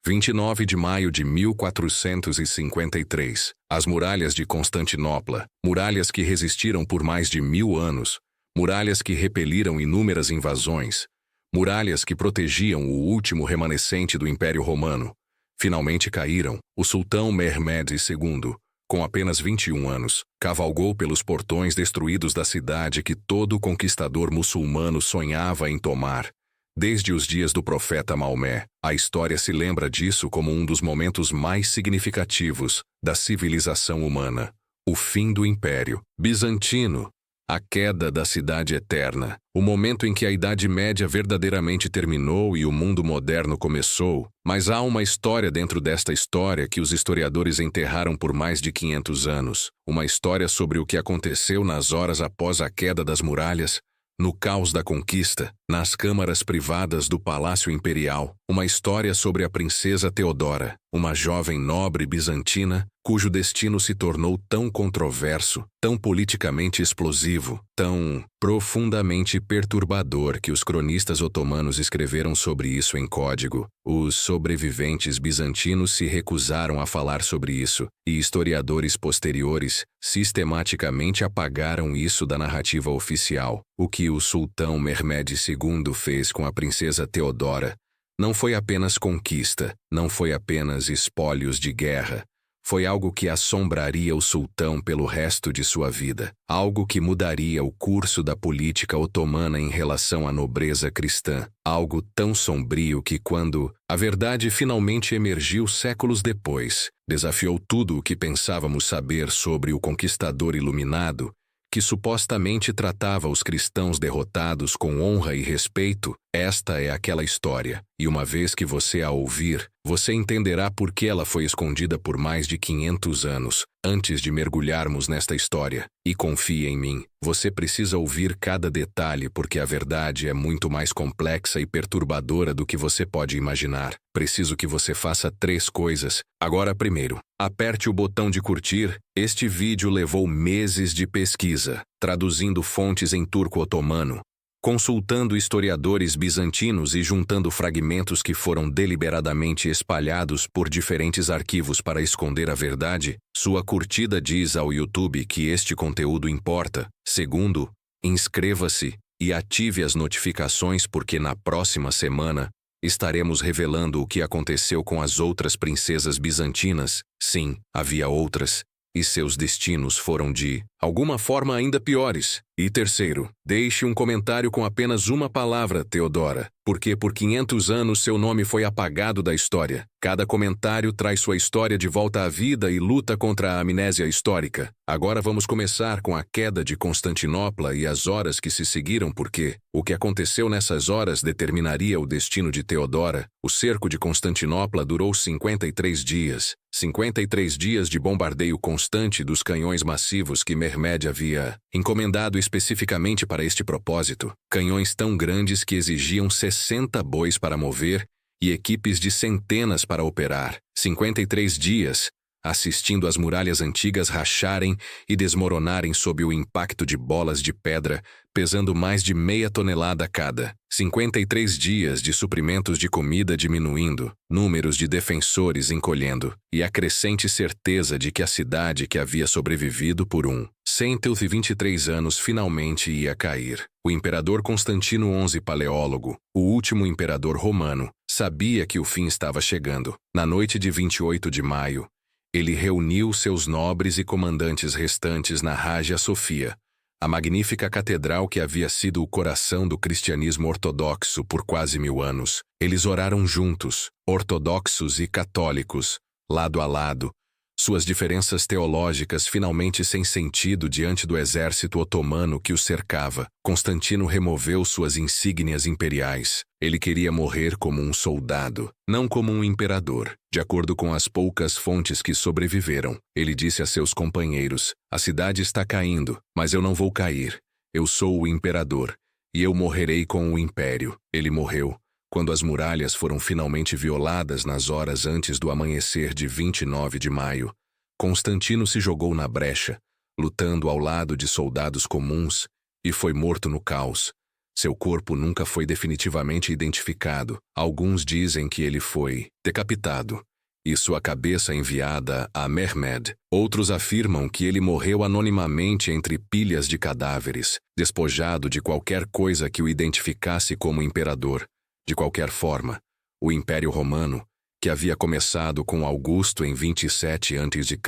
29 de maio de 1453. As muralhas de Constantinopla, muralhas que resistiram por mais de 1000 anos, muralhas que repeliram inúmeras invasões, muralhas que protegiam o último remanescente do Império Romano, finalmente caíram. O sultão Mehmed II, com apenas 21 anos, cavalgou pelos portões destruídos da cidade que todo conquistador muçulmano sonhava em tomar. Desde os dias do profeta Maomé, a história se lembra disso como um dos momentos mais significativos da civilização humana. O fim do Império Bizantino, a queda da Cidade Eterna, o momento em que a Idade Média verdadeiramente terminou e o mundo moderno começou. Mas há uma história dentro desta história que os historiadores enterraram por mais de 500 anos. Uma história sobre o que aconteceu nas horas após a queda das muralhas, no caos da conquista, nas câmaras privadas do Palácio Imperial. Uma história sobre a princesa Teodora, uma jovem nobre bizantina, cujo destino se tornou tão controverso, tão politicamente explosivo, tão profundamente perturbador que os cronistas otomanos escreveram sobre isso em código. Os sobreviventes bizantinos se recusaram a falar sobre isso, e historiadores posteriores sistematicamente apagaram isso da narrativa oficial. O que o sultão Mehmed II fez com a princesa Teodora não foi apenas conquista, não foi apenas espólios de guerra. Foi algo que assombraria o sultão pelo resto de sua vida. Algo que mudaria o curso da política otomana em relação à nobreza cristã. Algo tão sombrio que, quando a verdade finalmente emergiu séculos depois, desafiou tudo o que pensávamos saber sobre o conquistador iluminado, que supostamente tratava os cristãos derrotados com honra e respeito. Esta é aquela história, e uma vez que você a ouvir, você entenderá por que ela foi escondida por mais de 500 anos. Antes de mergulharmos nesta história, e confie em mim, você precisa ouvir cada detalhe porque a verdade é muito mais complexa e perturbadora do que você pode imaginar. Preciso que você faça 3 coisas. Agora, primeiro, aperte o botão de curtir. Este vídeo levou meses de pesquisa, traduzindo fontes em turco otomano, consultando historiadores bizantinos e juntando fragmentos que foram deliberadamente espalhados por diferentes arquivos para esconder a verdade. Sua curtida diz ao YouTube que este conteúdo importa. Segundo, inscreva-se e ative as notificações porque na próxima semana estaremos revelando o que aconteceu com as outras princesas bizantinas. Sim, havia outras, e seus destinos foram de alguma forma ainda piores. E terceiro, deixe um comentário com apenas uma palavra, Teodora, porque por 500 anos seu nome foi apagado da história. Cada comentário traz sua história de volta à vida e luta contra a amnésia histórica. Agora vamos começar com a queda de Constantinopla e as horas que se seguiram, porque o que aconteceu nessas horas determinaria o destino de Teodora. O cerco de Constantinopla durou 53 dias. 53 dias de bombardeio constante dos canhões massivos que Mehmed havia encomendado especificamente para este propósito. Canhões tão grandes que exigiam 60 bois para mover e equipes de centenas para operar. 53 dias, assistindo as muralhas antigas racharem e desmoronarem sob o impacto de bolas de pedra, pesando mais de meia tonelada cada. 53 dias de suprimentos de comida diminuindo, números de defensores encolhendo, e a crescente certeza de que a cidade que havia sobrevivido por 123 anos finalmente ia cair. O imperador Constantino XI Paleólogo, o último imperador romano, sabia que o fim estava chegando. Na noite de 28 de maio, ele reuniu seus nobres e comandantes restantes na Hagia Sofia, a magnífica catedral que havia sido o coração do cristianismo ortodoxo por quase 1000 anos. Eles oraram juntos, ortodoxos e católicos, lado a lado, suas diferenças teológicas finalmente sem sentido diante do exército otomano que os cercava. Constantino removeu suas insígnias imperiais. Ele queria morrer como um soldado, não como um imperador. De acordo com as poucas fontes que sobreviveram, ele disse a seus companheiros: "A cidade está caindo, mas eu não vou cair. Eu sou o imperador, e eu morrerei com o império." Ele morreu quando as muralhas foram finalmente violadas nas horas antes do amanhecer de 29 de maio. Constantino se jogou na brecha, lutando ao lado de soldados comuns, e foi morto no caos, Seu corpo nunca foi definitivamente identificado. Alguns dizem que ele foi decapitado e sua cabeça enviada a Mehmed. Outros afirmam que ele morreu anonimamente entre pilhas de cadáveres, despojado de qualquer coisa que o identificasse como imperador. De qualquer forma, o Império Romano, que havia começado com Augusto em 27 a.C.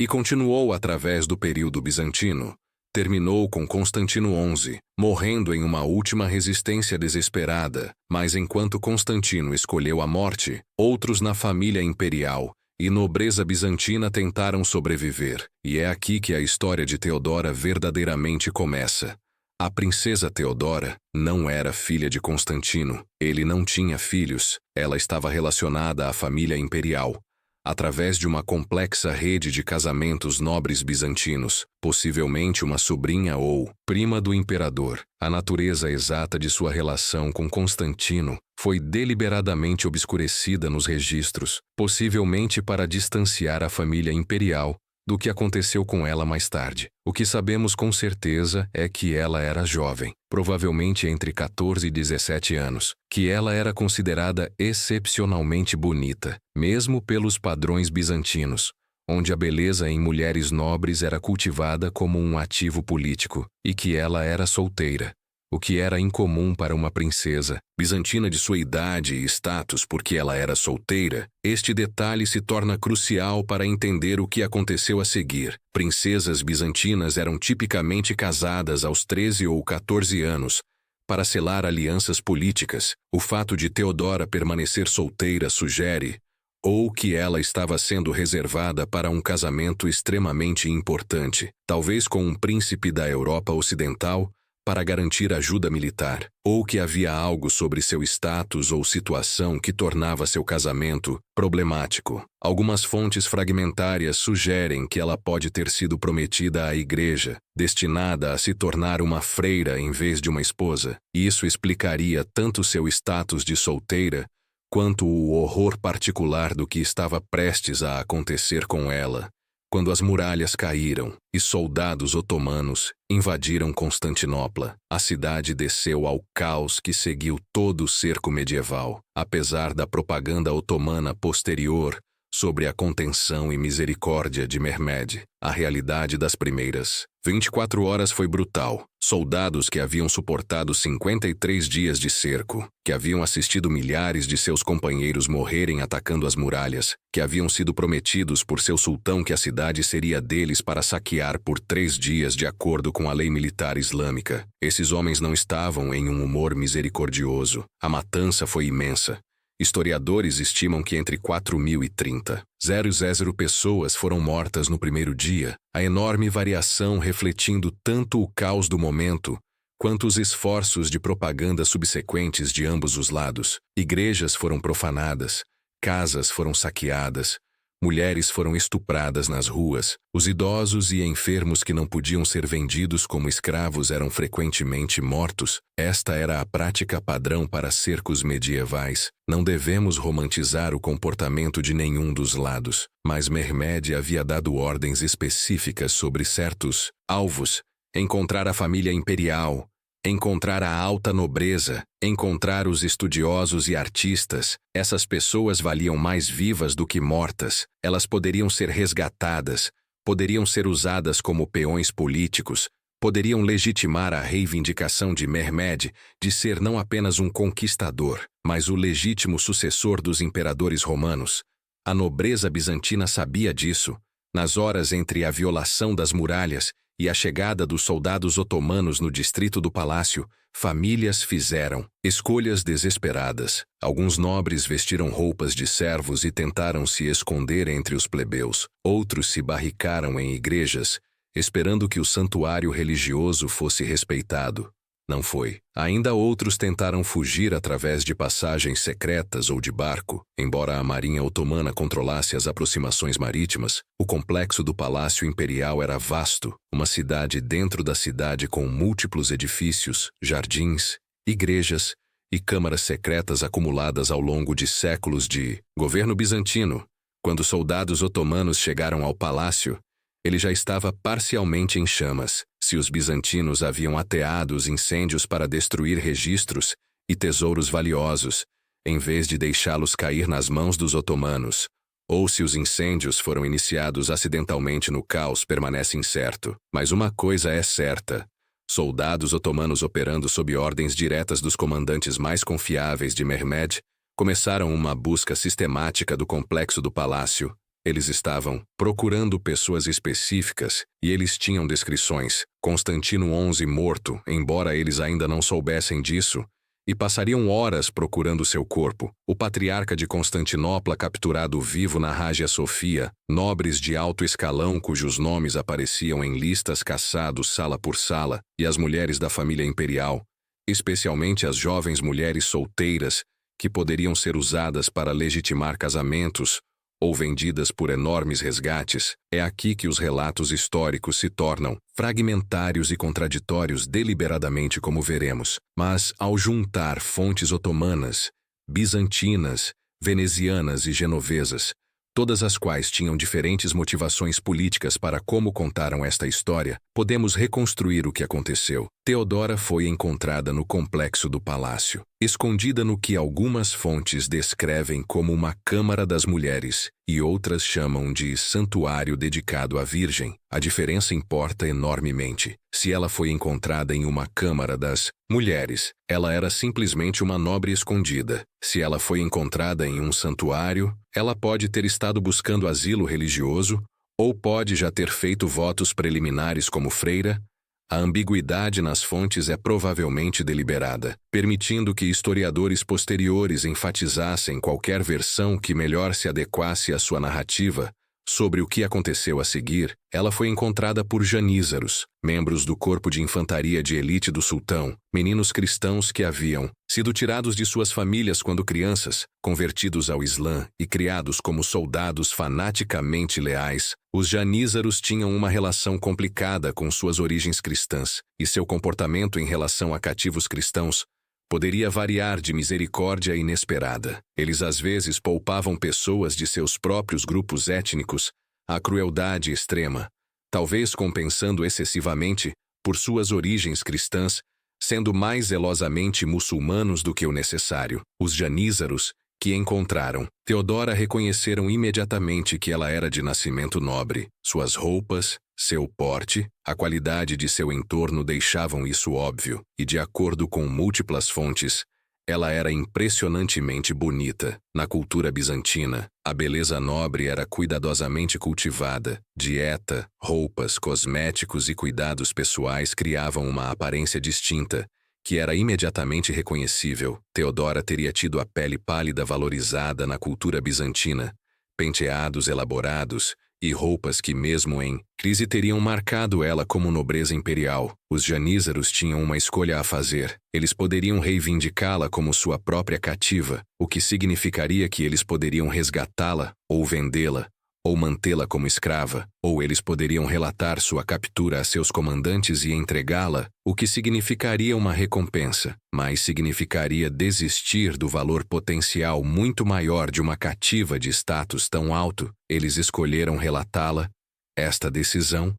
e continuou através do período bizantino, terminou com Constantino XI, morrendo em uma última resistência desesperada, mas enquanto Constantino escolheu a morte, outros na família imperial e nobreza bizantina tentaram sobreviver, e é aqui que a história de Teodora verdadeiramente começa. A princesa Teodora não era filha de Constantino, ele não tinha filhos, ela estava relacionada à família imperial, através de uma complexa rede de casamentos nobres bizantinos, possivelmente uma sobrinha ou prima do imperador. A natureza exata de sua relação com Constantino foi deliberadamente obscurecida nos registros, possivelmente para distanciar a família imperial do que aconteceu com ela mais tarde. O que sabemos com certeza é que ela era jovem, provavelmente entre 14 e 17 anos, que ela era considerada excepcionalmente bonita, mesmo pelos padrões bizantinos, onde a beleza em mulheres nobres era cultivada como um ativo político, e que ela era solteira, o que era incomum para uma princesa bizantina de sua idade e status porque ela era solteira. Este detalhe se torna crucial para entender o que aconteceu a seguir. Princesas bizantinas eram tipicamente casadas aos 13 ou 14 anos, para selar alianças políticas. O fato de Teodora permanecer solteira sugere ou que ela estava sendo reservada para um casamento extremamente importante, talvez com um príncipe da Europa Ocidental, para garantir ajuda militar, ou que havia algo sobre seu status ou situação que tornava seu casamento problemático. Algumas fontes fragmentárias sugerem que ela pode ter sido prometida à igreja, destinada a se tornar uma freira em vez de uma esposa. Isso explicaria tanto seu status de solteira, quanto o horror particular do que estava prestes a acontecer com ela quando as muralhas caíram e soldados otomanos invadiram Constantinopla. A cidade desceu ao caos que seguiu todo o cerco medieval, apesar da propaganda otomana posterior sobre a contenção e misericórdia de Mehmed. A realidade das primeiras 24 horas foi brutal. Soldados que haviam suportado 53 dias de cerco, que haviam assistido milhares de seus companheiros morrerem atacando as muralhas, que haviam sido prometidos por seu sultão que a cidade seria deles para saquear por 3 dias de acordo com a lei militar islâmica. Esses homens não estavam em um humor misericordioso. A matança foi imensa. Historiadores estimam que entre 4.000 e 30.000 pessoas foram mortas no primeiro dia, a enorme variação refletindo tanto o caos do momento quanto os esforços de propaganda subsequentes de ambos os lados. Igrejas foram profanadas, casas foram saqueadas, mulheres foram estupradas nas ruas, os idosos e enfermos que não podiam ser vendidos como escravos eram frequentemente mortos. Esta era a prática padrão para cercos medievais. Não devemos romantizar o comportamento de nenhum dos lados, mas Mehmed havia dado ordens específicas sobre certos alvos: encontrar a família imperial, encontrar a alta nobreza, encontrar os estudiosos e artistas. Essas pessoas valiam mais vivas do que mortas. Elas poderiam ser resgatadas, poderiam ser usadas como peões políticos, poderiam legitimar a reivindicação de Mehmed de ser não apenas um conquistador, mas o legítimo sucessor dos imperadores romanos. A nobreza bizantina sabia disso. Nas horas entre a violação das muralhas e a chegada dos soldados otomanos no distrito do palácio, famílias fizeram escolhas desesperadas. Alguns nobres vestiram roupas de servos e tentaram se esconder entre os plebeus. Outros se barricaram em igrejas, esperando que o santuário religioso fosse respeitado. Não foi. Ainda outros tentaram fugir através de passagens secretas ou de barco. Embora a marinha otomana controlasse as aproximações marítimas, o complexo do Palácio Imperial era vasto, uma cidade dentro da cidade com múltiplos edifícios, jardins, igrejas e câmaras secretas acumuladas ao longo de séculos de governo bizantino. Quando soldados otomanos chegaram ao palácio, Ele já estava parcialmente em chamas. Se os bizantinos haviam ateado os incêndios para destruir registros e tesouros valiosos, em vez de deixá-los cair nas mãos dos otomanos, ou se os incêndios foram iniciados acidentalmente no caos, permanece incerto. Mas uma coisa é certa: soldados otomanos operando sob ordens diretas dos comandantes mais confiáveis de Mehmed começaram uma busca sistemática do complexo do palácio. Eles estavam procurando pessoas específicas e eles tinham descrições. Constantino XI morto, embora eles ainda não soubessem disso, e passariam horas procurando seu corpo. O patriarca de Constantinopla capturado vivo na Hagia Sofia, nobres de alto escalão cujos nomes apareciam em listas caçados sala por sala, e as mulheres da família imperial, especialmente as jovens mulheres solteiras, que poderiam ser usadas para legitimar casamentos ou vendidas por enormes resgates. É aqui que os relatos históricos se tornam fragmentários e contraditórios deliberadamente, como veremos. Mas, ao juntar fontes otomanas, bizantinas, venezianas e genovesas, todas as quais tinham diferentes motivações políticas para como contaram esta história, podemos reconstruir o que aconteceu. Teodora foi encontrada no complexo do palácio, escondida no que algumas fontes descrevem como uma câmara das mulheres e outras chamam de santuário dedicado à Virgem. A diferença importa enormemente. Se ela foi encontrada em uma câmara das mulheres, ela era simplesmente uma nobre escondida. Se ela foi encontrada em um santuário, ela pode ter estado buscando asilo religioso ou pode já ter feito votos preliminares como freira. A ambiguidade nas fontes é provavelmente deliberada, permitindo que historiadores posteriores enfatizassem qualquer versão que melhor se adequasse à sua narrativa. Sobre o que aconteceu a seguir, ela foi encontrada por janízaros, membros do corpo de infantaria de elite do sultão, meninos cristãos que haviam sido tirados de suas famílias quando crianças, convertidos ao Islã e criados como soldados fanaticamente leais. Os janízaros tinham uma relação complicada com suas origens cristãs, e seu comportamento em relação a cativos cristãos poderia variar de misericórdia inesperada. Eles às vezes poupavam pessoas de seus próprios grupos étnicos à crueldade extrema, talvez compensando excessivamente por suas origens cristãs, sendo mais zelosamente muçulmanos do que o necessário. Os janízaros, que encontraram Teodora, reconheceram imediatamente que ela era de nascimento nobre. Suas roupas, seu porte, a qualidade de seu entorno deixavam isso óbvio, e de acordo com múltiplas fontes, ela era impressionantemente bonita. Na cultura bizantina, a beleza nobre era cuidadosamente cultivada. Dieta, roupas, cosméticos e cuidados pessoais criavam uma aparência distinta, que era imediatamente reconhecível. Teodora teria tido a pele pálida valorizada na cultura bizantina, penteados elaborados e roupas que mesmo em crise teriam marcado ela como nobreza imperial. Os janízaros tinham uma escolha a fazer. Eles poderiam reivindicá-la como sua própria cativa, o que significaria que eles poderiam resgatá-la ou vendê-la, ou mantê-la como escrava, ou eles poderiam relatar sua captura a seus comandantes e entregá-la, o que significaria uma recompensa, mas significaria desistir do valor potencial muito maior de uma cativa de status tão alto. Eles escolheram relatá-la. Esta decisão,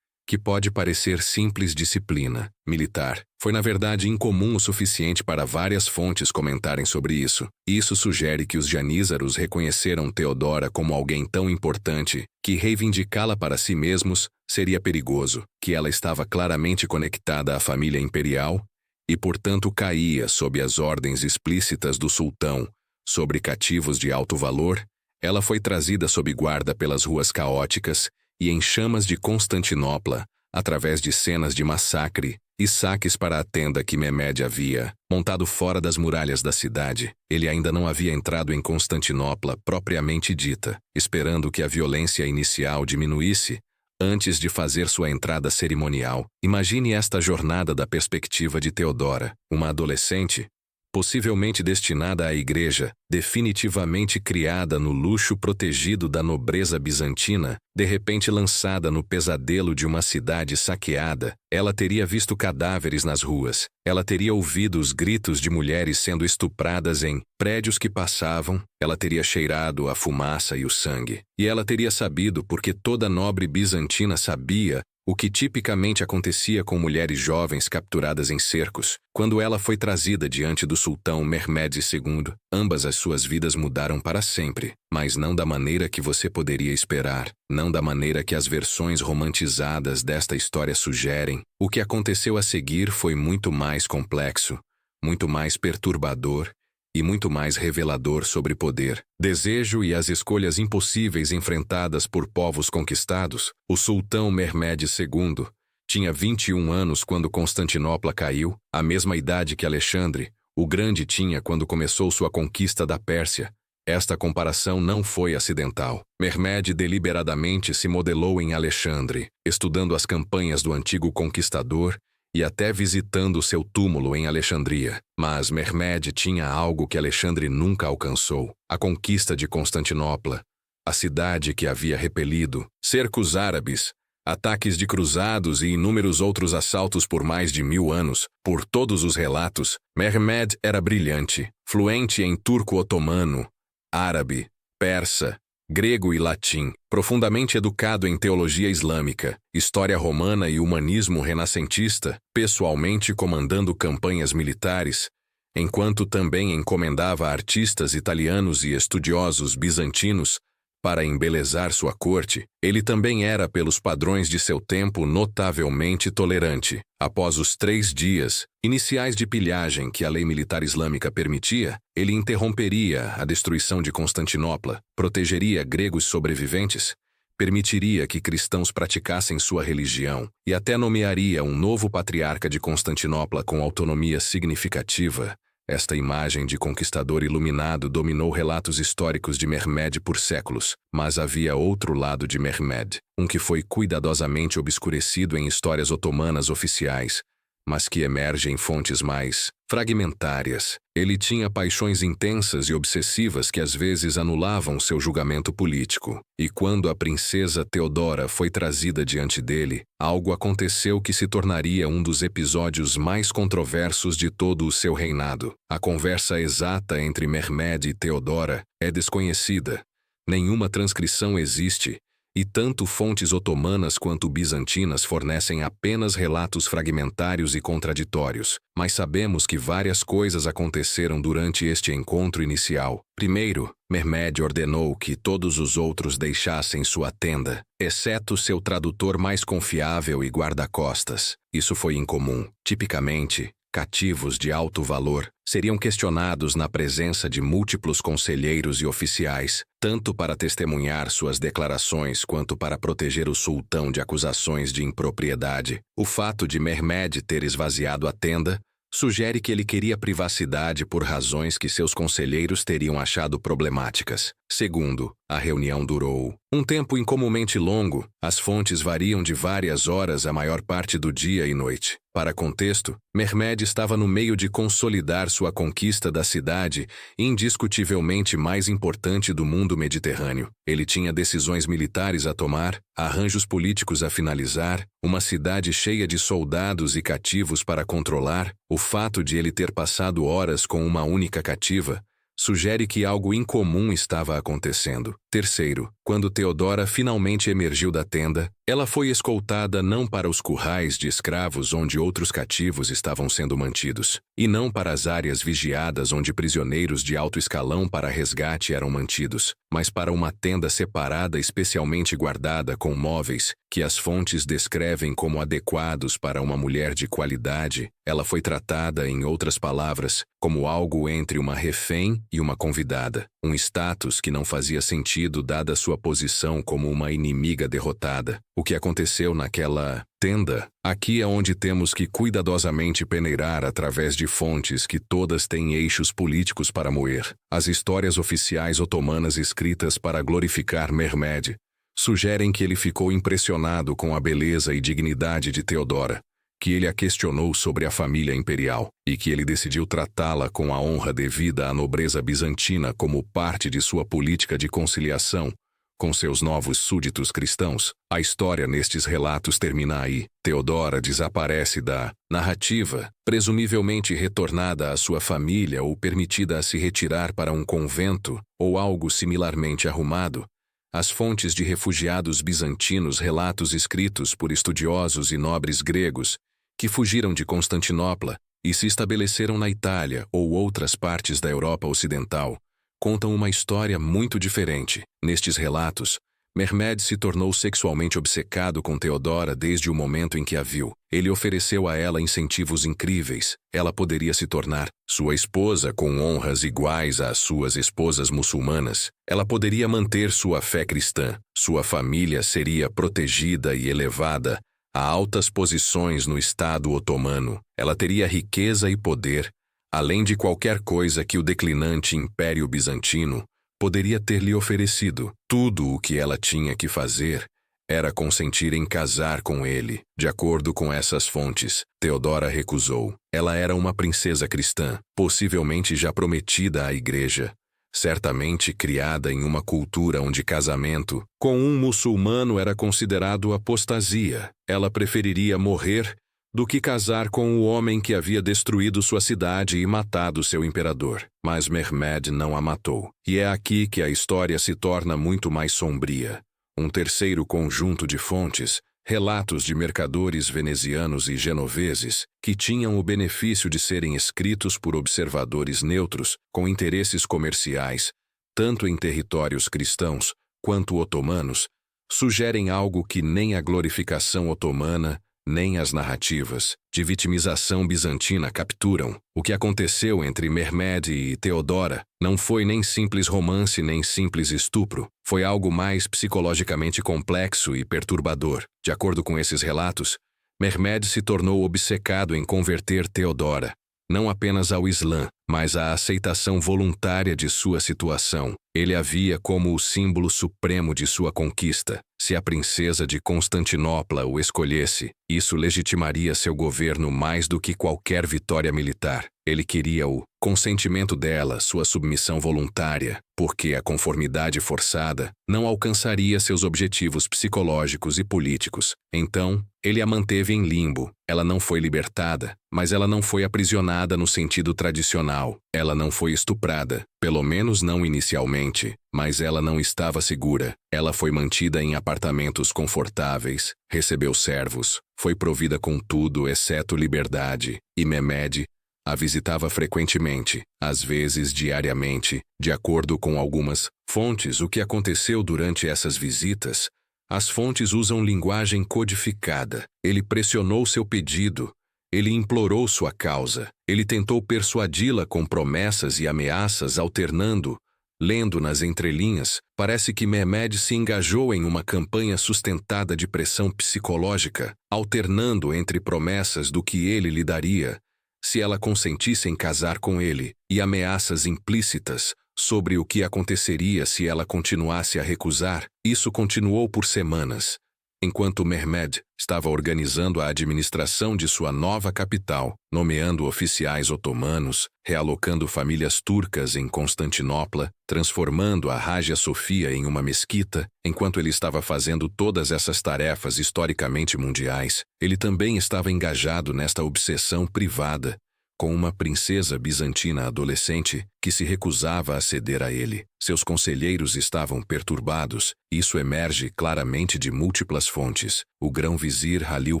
que pode parecer simples disciplina militar, foi na verdade incomum o suficiente para várias fontes comentarem sobre isso. Isso sugere que os janízaros reconheceram Teodora como alguém tão importante que reivindicá-la para si mesmos seria perigoso, que ela estava claramente conectada à família imperial e, portanto, caía sob as ordens explícitas do sultão sobre cativos de alto valor. Ela foi trazida sob guarda pelas ruas caóticas e em chamas de Constantinopla, através de cenas de massacre e saques para a tenda que Mehmed havia montado fora das muralhas da cidade. Ele ainda não havia entrado em Constantinopla propriamente dita, esperando que a violência inicial diminuísse antes de fazer sua entrada cerimonial. Imagine esta jornada da perspectiva de Teodora, uma adolescente, possivelmente destinada à igreja, definitivamente criada no luxo protegido da nobreza bizantina, de repente lançada no pesadelo de uma cidade saqueada, ela teria visto cadáveres nas ruas, ela teria ouvido os gritos de mulheres sendo estupradas em prédios que passavam, ela teria cheirado a fumaça e o sangue, e ela teria sabido, porque toda nobre bizantina sabia, o que tipicamente acontecia com mulheres jovens capturadas em cercos. Quando ela foi trazida diante do sultão Mehmed II, ambas as suas vidas mudaram para sempre, mas não da maneira que você poderia esperar, não da maneira que as versões romantizadas desta história sugerem. O que aconteceu a seguir foi muito mais complexo, muito mais perturbador e muito mais revelador sobre poder, desejo e as escolhas impossíveis enfrentadas por povos conquistados. O sultão Mehmed II tinha 21 anos quando Constantinopla caiu, a mesma idade que Alexandre o Grande tinha quando começou sua conquista da Pérsia. Esta comparação não foi acidental. Mehmed deliberadamente se modelou em Alexandre, estudando as campanhas do antigo conquistador e até visitando seu túmulo em Alexandria. Mas Mehmed tinha algo que Alexandre nunca alcançou: a conquista de Constantinopla, a cidade que havia repelido cercos árabes, ataques de cruzados e inúmeros outros assaltos por mais de 1000 anos. Por todos os relatos, Mehmed era brilhante, fluente em turco-otomano, árabe, persa, grego e latim, profundamente educado em teologia islâmica, história romana e humanismo renascentista, pessoalmente comandando campanhas militares, enquanto também encomendava artistas italianos e estudiosos bizantinos para embelezar sua corte. Ele também era, pelos padrões de seu tempo, notavelmente tolerante. Após os 3 dias iniciais de pilhagem que a lei militar islâmica permitia, ele interromperia a destruição de Constantinopla, protegeria gregos sobreviventes, permitiria que cristãos praticassem sua religião e até nomearia um novo patriarca de Constantinopla com autonomia significativa. Esta imagem de conquistador iluminado dominou relatos históricos de Mehmed por séculos, mas havia outro lado de Mehmed, um que foi cuidadosamente obscurecido em histórias otomanas oficiais, mas que emerge em fontes mais fragmentárias. Ele tinha paixões intensas e obsessivas que às vezes anulavam seu julgamento político. E quando a princesa Teodora foi trazida diante dele, algo aconteceu que se tornaria um dos episódios mais controversos de todo o seu reinado. A conversa exata entre Mehmed e Teodora é desconhecida. Nenhuma transcrição existe, e tanto fontes otomanas quanto bizantinas fornecem apenas relatos fragmentários e contraditórios, mas sabemos que várias coisas aconteceram durante este encontro inicial. Primeiro, Mehmed ordenou que todos os outros deixassem sua tenda, exceto seu tradutor mais confiável e guarda-costas. Isso foi incomum. Tipicamente, cativos de alto valor seriam questionados na presença de múltiplos conselheiros e oficiais, tanto para testemunhar suas declarações quanto para proteger o sultão de acusações de impropriedade. O fato de Mehmed ter esvaziado a tenda sugere que ele queria privacidade por razões que seus conselheiros teriam achado problemáticas. Segundo, a reunião durou um tempo incomumente longo. As fontes variam de várias horas a maior parte do dia e noite. Para contexto, Mehmed estava no meio de consolidar sua conquista da cidade indiscutivelmente mais importante do mundo mediterrâneo. Ele tinha decisões militares a tomar, arranjos políticos a finalizar, uma cidade cheia de soldados e cativos para controlar. O fato de ele ter passado horas com uma única cativa sugere que algo incomum estava acontecendo. Terceiro, quando Teodora finalmente emergiu da tenda, ela foi escoltada não para os currais de escravos onde outros cativos estavam sendo mantidos, e não para as áreas vigiadas onde prisioneiros de alto escalão para resgate eram mantidos, mas para uma tenda separada especialmente guardada com móveis que as fontes descrevem como adequados para uma mulher de qualidade. Ela foi tratada, em outras palavras, como algo entre uma refém e uma convidada, um status que não fazia sentido dada sua posição como uma inimiga derrotada. O que aconteceu naquela tenda? Aqui é onde temos que cuidadosamente peneirar através de fontes que todas têm eixos políticos para moer. As histórias oficiais otomanas escritas para glorificar Mehmed sugerem que ele ficou impressionado com a beleza e dignidade de Teodora, que ele a questionou sobre a família imperial, e que ele decidiu tratá-la com a honra devida à nobreza bizantina como parte de sua política de conciliação com seus novos súditos cristãos. A história nestes relatos termina aí. Teodora desaparece da narrativa, presumivelmente retornada à sua família ou permitida a se retirar para um convento ou algo similarmente arrumado. As fontes de refugiados bizantinos, relatos escritos por estudiosos e nobres gregos que fugiram de Constantinopla e se estabeleceram na Itália ou outras partes da Europa Ocidental, contam uma história muito diferente. Nestes relatos, Mehmed se tornou sexualmente obcecado com Teodora desde o momento em que a viu. Ele ofereceu a ela incentivos incríveis. Ela poderia se tornar sua esposa com honras iguais às suas esposas muçulmanas. Ela poderia manter sua fé cristã. Sua família seria protegida e elevada a altas posições no Estado otomano. Ela teria riqueza e poder, além de qualquer coisa que o declinante Império Bizantino poderia ter lhe oferecido. Tudo o que ela tinha que fazer era consentir em casar com ele. De acordo com essas fontes, Teodora recusou. Ela era uma princesa cristã, possivelmente já prometida à igreja, certamente criada em uma cultura onde casamento com um muçulmano era considerado apostasia. Ela preferiria morrer do que casar com o homem que havia destruído sua cidade e matado seu imperador. Mas Mehmed não a matou. E é aqui que a história se torna muito mais sombria. Um terceiro conjunto de fontes, relatos de mercadores venezianos e genoveses, que tinham o benefício de serem escritos por observadores neutros com interesses comerciais, tanto em territórios cristãos quanto otomanos, sugerem algo que nem a glorificação otomana nem as narrativas de vitimização bizantina capturam. O que aconteceu entre Mehmed e Teodora não foi nem simples romance nem simples estupro. Foi algo mais psicologicamente complexo e perturbador. De acordo com esses relatos, Mehmed se tornou obcecado em converter Teodora, não apenas ao Islã, mas à aceitação voluntária de sua situação. Ele a via como o símbolo supremo de sua conquista. Se a princesa de Constantinopla o escolhesse, isso legitimaria seu governo mais do que qualquer vitória militar. Ele queria o consentimento dela, sua submissão voluntária, porque a conformidade forçada não alcançaria seus objetivos psicológicos e políticos. Então, ele a manteve em limbo. Ela não foi libertada, mas ela não foi aprisionada no sentido tradicional. Ela não foi estuprada, pelo menos não inicialmente, mas ela não estava segura. Ela foi mantida em apartamentos confortáveis, recebeu servos, foi provida com tudo exceto liberdade, e Mehmed a visitava frequentemente, às vezes diariamente. De acordo com algumas fontes, o que aconteceu durante essas visitas, as fontes usam linguagem codificada. Ele pressionou seu pedido, ele implorou sua causa, ele tentou persuadi-la com promessas e ameaças alternando. Lendo nas entrelinhas, parece que Mehmed se engajou em uma campanha sustentada de pressão psicológica, alternando entre promessas do que ele lhe daria se ela consentisse em casar com ele, e ameaças implícitas sobre o que aconteceria se ela continuasse a recusar. Isso continuou por semanas, enquanto Mehmed estava organizando a administração de sua nova capital, nomeando oficiais otomanos, realocando famílias turcas em Constantinopla, transformando a Hagia Sofia em uma mesquita. Enquanto ele estava fazendo todas essas tarefas historicamente mundiais, ele também estava engajado nesta obsessão privada com uma princesa bizantina adolescente que se recusava a ceder a ele. Seus conselheiros estavam perturbados. Isso emerge claramente de múltiplas fontes. O grão-vizir Halil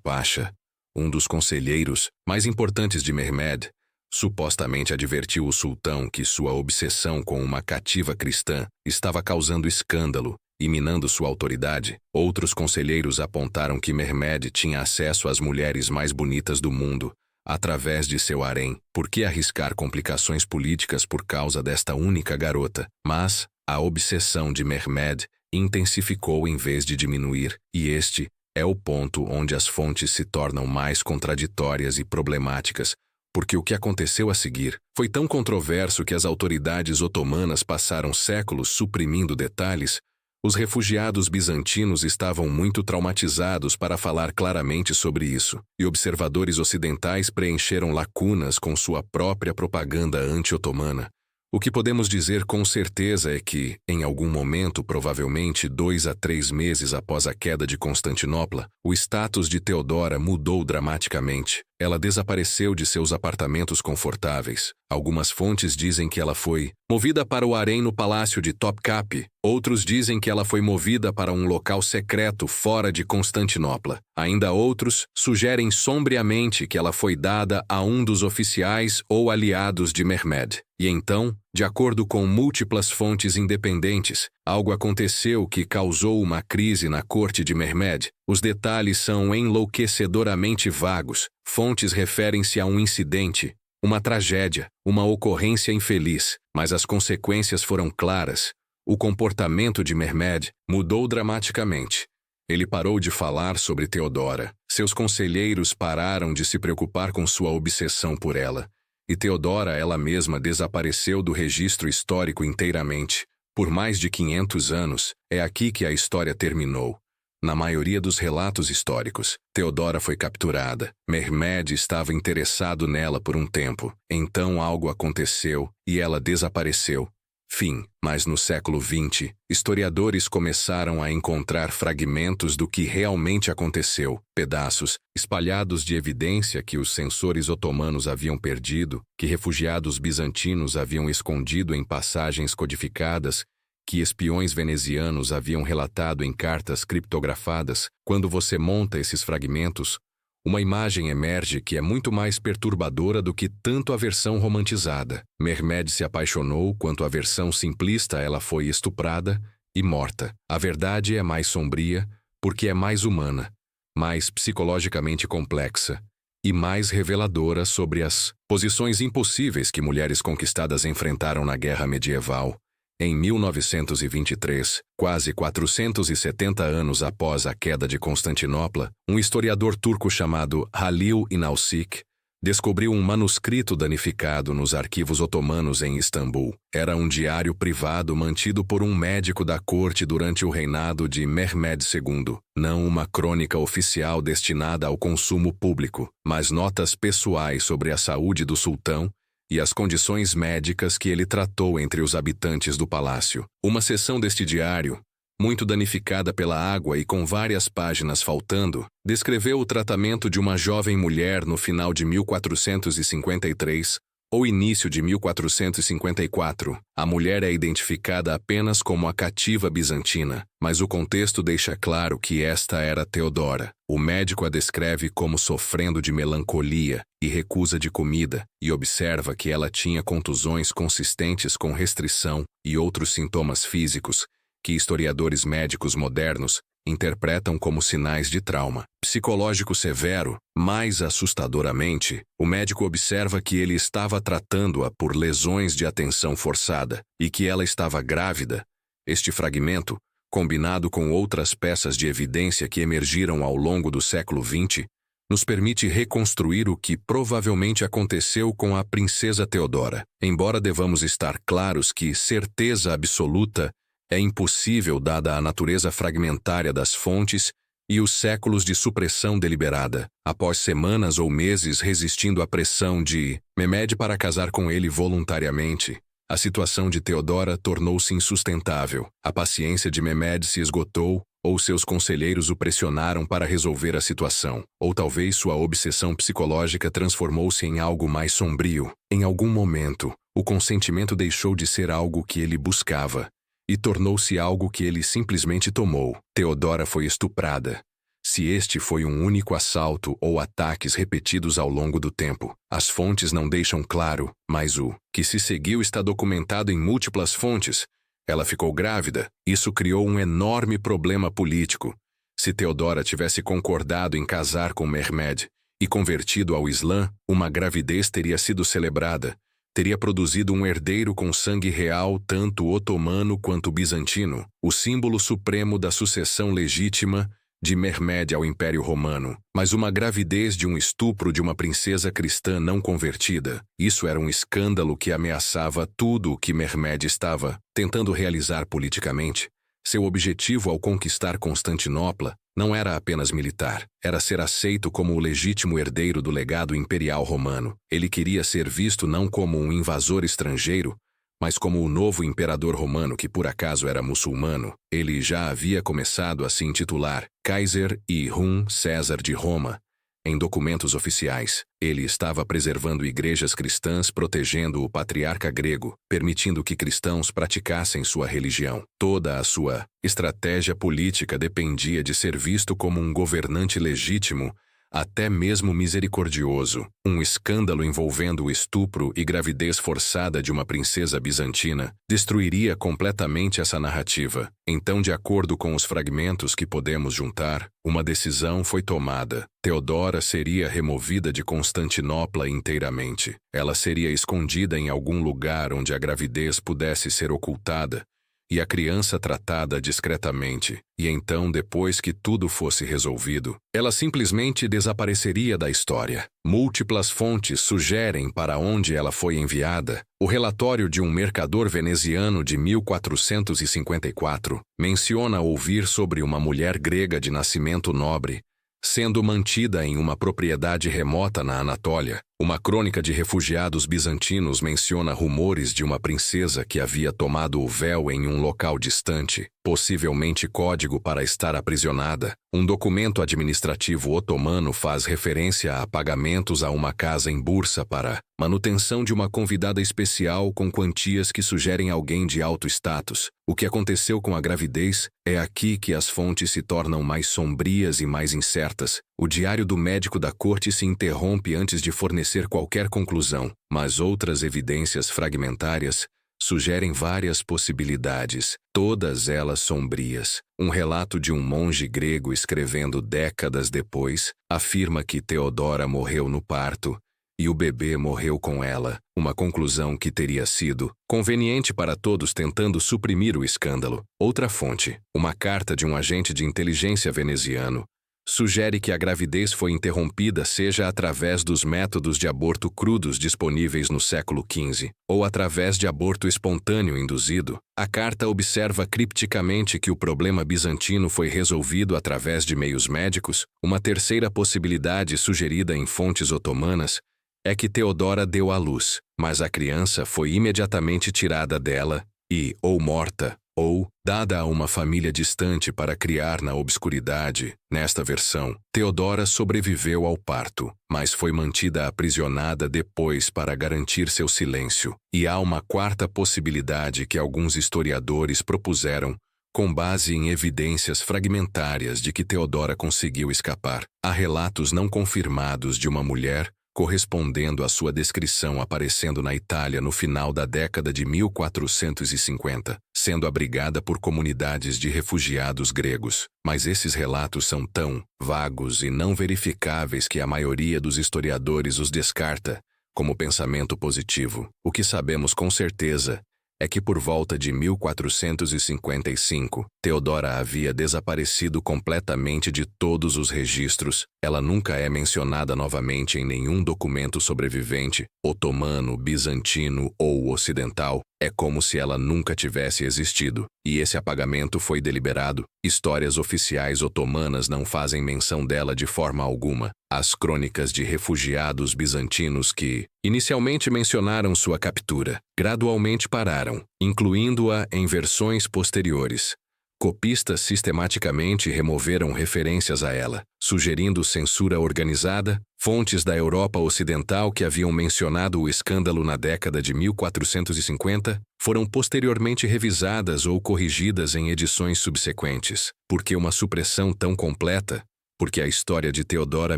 Pasha, um dos conselheiros mais importantes de Mehmed, supostamente advertiu o sultão que sua obsessão com uma cativa cristã estava causando escândalo e minando sua autoridade. Outros conselheiros apontaram que Mehmed tinha acesso às mulheres mais bonitas do mundo através de seu harém. Por que arriscar complicações políticas por causa desta única garota? Mas a obsessão de Mehmed intensificou em vez de diminuir, e este é o ponto onde as fontes se tornam mais contraditórias e problemáticas, porque o que aconteceu a seguir foi tão controverso que as autoridades otomanas passaram séculos suprimindo detalhes. Os refugiados bizantinos estavam muito traumatizados para falar claramente sobre isso, e observadores ocidentais preencheram lacunas com sua própria propaganda anti-otomana. O que podemos dizer com certeza é que, em algum momento, provavelmente 2 a 3 meses após a queda de Constantinopla, o status de Teodora mudou dramaticamente. Ela desapareceu de seus apartamentos confortáveis. Algumas fontes dizem que ela foi movida para o harém no palácio de Topkapi. Outros dizem que ela foi movida para um local secreto fora de Constantinopla. Ainda outros sugerem sombriamente que ela foi dada a um dos oficiais ou aliados de Mehmed. E então, de acordo com múltiplas fontes independentes, algo aconteceu que causou uma crise na corte de Mehmed. Os detalhes são enlouquecedoramente vagos. Fontes referem-se a um incidente, uma tragédia, uma ocorrência infeliz, mas as consequências foram claras. O comportamento de Mehmed mudou dramaticamente. Ele parou de falar sobre Teodora. Seus conselheiros pararam de se preocupar com sua obsessão por ela. E Teodora ela mesma desapareceu do registro histórico inteiramente. Por mais de 500 anos, é aqui que a história terminou. Na maioria dos relatos históricos, Teodora foi capturada. Mehmed estava interessado nela por um tempo. Então algo aconteceu e ela desapareceu. Fim. Mas no século XX, historiadores começaram a encontrar fragmentos do que realmente aconteceu, pedaços espalhados de evidência que os censores otomanos haviam perdido, que refugiados bizantinos haviam escondido em passagens codificadas, que espiões venezianos haviam relatado em cartas criptografadas. Quando você monta esses fragmentos, uma imagem emerge que é muito mais perturbadora do que tanto a versão romantizada. Mehmed se apaixonou, quanto a versão simplista ela foi estuprada e morta. A verdade é mais sombria, porque é mais humana, mais psicologicamente complexa e mais reveladora sobre as posições impossíveis que mulheres conquistadas enfrentaram na guerra medieval. Em 1923, quase 470 anos após a queda de Constantinopla, um historiador turco chamado Halil İnalcık descobriu um manuscrito danificado nos arquivos otomanos em Istambul. Era um diário privado mantido por um médico da corte durante o reinado de Mehmed II, não uma crônica oficial destinada ao consumo público, mas notas pessoais sobre a saúde do sultão e as condições médicas que ele tratou entre os habitantes do palácio. Uma seção deste diário, muito danificada pela água e com várias páginas faltando, descreveu o tratamento de uma jovem mulher no final de 1453 ou início de 1454. A mulher é identificada apenas como a cativa bizantina, mas o contexto deixa claro que esta era Teodora. O médico a descreve como sofrendo de melancolia e recusa de comida, e observa que ela tinha contusões consistentes com restrição e outros sintomas físicos que historiadores médicos modernos interpretam como sinais de trauma psicológico severo. Mais assustadoramente, o médico observa que ele estava tratando-a por lesões de atenção forçada e que ela estava grávida. Este fragmento, combinado com outras peças de evidência que emergiram ao longo do século XX, nos permite reconstruir o que provavelmente aconteceu com a princesa Teodora. Embora devamos estar claros que certeza absoluta é impossível dada a natureza fragmentária das fontes e os séculos de supressão deliberada. Após semanas ou meses resistindo à pressão de Mehmed para casar com ele voluntariamente, a situação de Teodora tornou-se insustentável. A paciência de Mehmed se esgotou, ou seus conselheiros o pressionaram para resolver a situação, ou talvez sua obsessão psicológica transformou-se em algo mais sombrio. Em algum momento, o consentimento deixou de ser algo que ele buscava e tornou-se algo que ele simplesmente tomou. Teodora foi estuprada. Se este foi um único assalto ou ataques repetidos ao longo do tempo, as fontes não deixam claro, mas o que se seguiu está documentado em múltiplas fontes. Ela ficou grávida. Isso criou um enorme problema político. Se Teodora tivesse concordado em casar com Mehmed e convertido ao Islã, uma gravidez teria sido celebrada. Teria produzido um herdeiro com sangue real tanto otomano quanto bizantino, o símbolo supremo da sucessão legítima de Mehmed ao Império Romano. Mas uma gravidez de um estupro de uma princesa cristã não convertida, isso era um escândalo que ameaçava tudo o que Mehmed estava tentando realizar politicamente. Seu objetivo ao conquistar Constantinopla não era apenas militar, era ser aceito como o legítimo herdeiro do legado imperial romano. Ele queria ser visto não como um invasor estrangeiro, mas como o novo imperador romano que por acaso era muçulmano. Ele já havia começado a se intitular Kaiser e César de Roma. Em documentos oficiais, ele estava preservando igrejas cristãs, protegendo o patriarca grego, permitindo que cristãos praticassem sua religião. Toda a sua estratégia política dependia de ser visto como um governante legítimo, até mesmo misericordioso. Um escândalo envolvendo o estupro e gravidez forçada de uma princesa bizantina destruiria completamente essa narrativa. Então, de acordo com os fragmentos que podemos juntar, uma decisão foi tomada. Teodora seria removida de Constantinopla inteiramente. Ela seria escondida em algum lugar onde a gravidez pudesse ser ocultada e a criança tratada discretamente. E então, depois que tudo fosse resolvido, ela simplesmente desapareceria da história. Múltiplas fontes sugerem para onde ela foi enviada. O relatório de um mercador veneziano de 1454 menciona ouvir sobre uma mulher grega de nascimento nobre, sendo mantida em uma propriedade remota na Anatólia. Uma crônica de refugiados bizantinos menciona rumores de uma princesa que havia tomado o véu em um local distante, possivelmente código para estar aprisionada. Um documento administrativo otomano faz referência a pagamentos a uma casa em Bursa para manutenção de uma convidada especial com quantias que sugerem alguém de alto status. O que aconteceu com a gravidez é aqui que as fontes se tornam mais sombrias e mais incertas. O diário do médico da corte se interrompe antes de fornecer qualquer conclusão, mas outras evidências fragmentárias sugerem várias possibilidades, todas elas sombrias. Um relato de um monge grego escrevendo décadas depois afirma que Teodora morreu no parto e o bebê morreu com ela, uma conclusão que teria sido conveniente para todos tentando suprimir o escândalo. Outra fonte, uma carta de um agente de inteligência veneziano, sugere que a gravidez foi interrompida seja através dos métodos de aborto crudos disponíveis no século XV, ou através de aborto espontâneo induzido. A carta observa cripticamente que o problema bizantino foi resolvido através de meios médicos. Uma terceira possibilidade sugerida em fontes otomanas é que Teodora deu à luz, mas a criança foi imediatamente tirada dela e, ou morta, ou dada a uma família distante para criar na obscuridade. Nesta versão, Teodora sobreviveu ao parto, mas foi mantida aprisionada depois para garantir seu silêncio. E há uma quarta possibilidade que alguns historiadores propuseram, com base em evidências fragmentárias de que Teodora conseguiu escapar. Há relatos não confirmados de uma mulher correspondendo à sua descrição aparecendo na Itália no final da década de 1450, sendo abrigada por comunidades de refugiados gregos. Mas esses relatos são tão vagos e não verificáveis que a maioria dos historiadores os descarta como pensamento positivo. O que sabemos com certeza é que por volta de 1455, Teodora havia desaparecido completamente de todos os registros. Ela nunca é mencionada novamente em nenhum documento sobrevivente, otomano, bizantino ou ocidental. É como se ela nunca tivesse existido. E esse apagamento foi deliberado. Histórias oficiais otomanas não fazem menção dela de forma alguma. As crônicas de refugiados bizantinos que inicialmente mencionaram sua captura, gradualmente pararam, incluindo-a em versões posteriores. Copistas sistematicamente removeram referências a ela, sugerindo censura organizada. Fontes da Europa Ocidental que haviam mencionado o escândalo na década de 1450 foram posteriormente revisadas ou corrigidas em edições subsequentes. Por que uma supressão tão completa? Porque a história de Teodora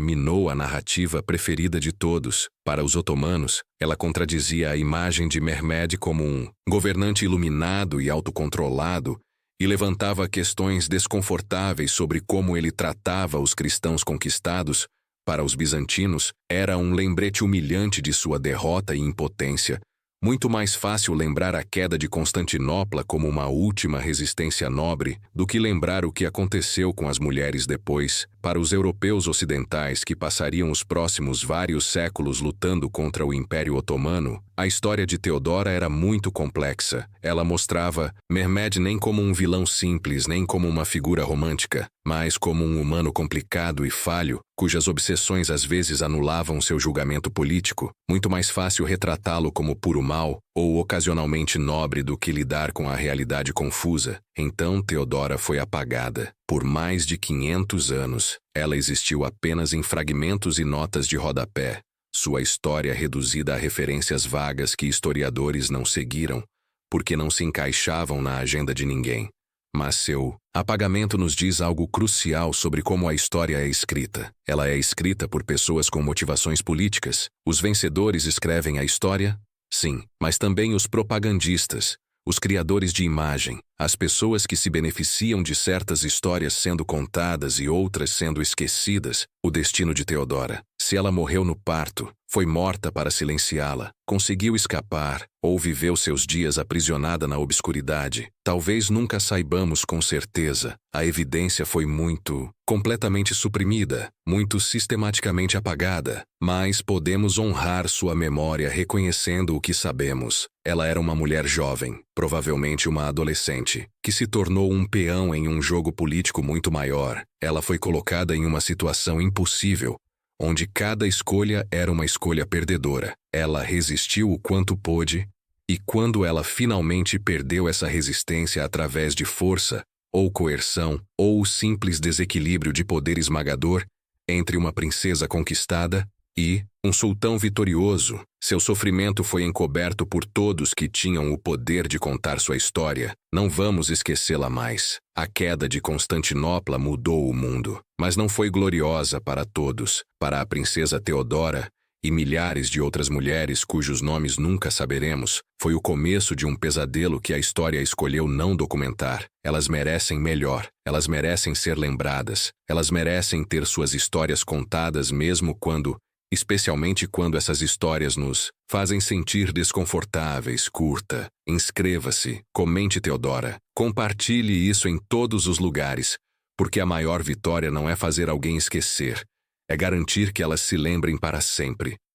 minou a narrativa preferida de todos. Para os otomanos, ela contradizia a imagem de Mehmed como um governante iluminado e autocontrolado, e levantava questões desconfortáveis sobre como ele tratava os cristãos conquistados. Para os bizantinos, era um lembrete humilhante de sua derrota e impotência. Muito mais fácil lembrar a queda de Constantinopla como uma última resistência nobre do que lembrar o que aconteceu com as mulheres depois. Para os europeus ocidentais que passariam os próximos vários séculos lutando contra o Império Otomano, A história de Theodora era muito complexa. Ela mostrava Mehmed nem como um vilão simples, nem como uma figura romântica, mas como um humano complicado e falho, cujas obsessões às vezes anulavam seu julgamento político. Muito mais fácil retratá-lo como puro mal ou ocasionalmente nobre do que lidar com a realidade confusa. Então Theodora foi apagada. Por mais de 500 anos, ela existiu apenas em fragmentos e notas de rodapé. Sua história reduzida a referências vagas que historiadores não seguiram, porque não se encaixavam na agenda de ninguém. Mas seu apagamento nos diz algo crucial sobre como a história é escrita. Ela é escrita por pessoas com motivações políticas. Os vencedores escrevem a história? Sim, mas também os propagandistas, os criadores de imagem, as pessoas que se beneficiam de certas histórias sendo contadas e outras sendo esquecidas. O destino de Theodora. Se ela morreu no parto, foi morta para silenciá-la, conseguiu escapar, ou viveu seus dias aprisionada na obscuridade. Talvez nunca saibamos com certeza. A evidência foi completamente suprimida, muito sistematicamente apagada, mas podemos honrar sua memória reconhecendo o que sabemos. Ela era uma mulher jovem, provavelmente uma adolescente, que se tornou um peão em um jogo político muito maior. Ela foi colocada em uma situação impossível, onde cada escolha era uma escolha perdedora. Ela resistiu o quanto pôde, e quando ela finalmente perdeu essa resistência através de força, ou coerção, ou o simples desequilíbrio de poder esmagador entre uma princesa conquistada e um sultão vitorioso, seu sofrimento foi encoberto por todos que tinham o poder de contar sua história. Não vamos esquecê-la mais. A queda de Constantinopla mudou o mundo, mas não foi gloriosa para todos. Para a princesa Theodora e milhares de outras mulheres cujos nomes nunca saberemos, foi o começo de um pesadelo que a história escolheu não documentar. Elas merecem melhor. Elas merecem ser lembradas. Elas merecem ter suas histórias contadas especialmente quando essas histórias nos fazem sentir desconfortáveis. Curta, inscreva-se, comente Theodora, compartilhe isso em todos os lugares, porque a maior vitória não é fazer alguém esquecer, é garantir que elas se lembrem para sempre.